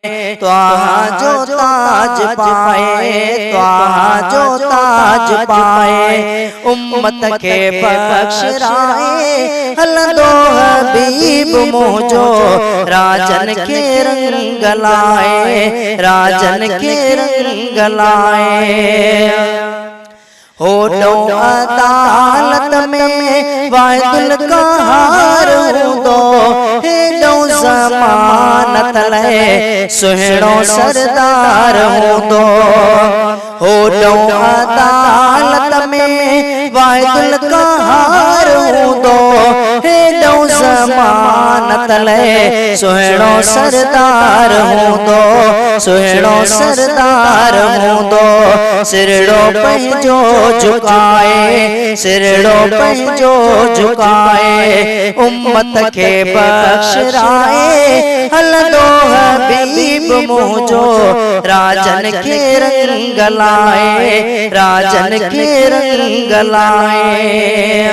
त्वाहा जो ताज पाए, त्वाहा जो ताज पाए, उम्मत के बख्शराए हलदो हबीब मोजो राजन के रंग लाए, राजन के रंग लाए। हो दो अदालत में वाहिदुल कहार दो, हे दो ज़मानत ले सुहणो सरदार दो। हो दो अदालत में वाहिदुल कहार दो, हे दो ज़मानत ले सुहणो सरदार दो, सुहणो सरदार दो। सिरड़ो पंहिंजो झुकाए, सिरड़ो पंहिंजो झुकाए, उम्मत के बख्शराए हलदो हबीब मोजो राजन के रंग लाए, राजन के रंग लाए।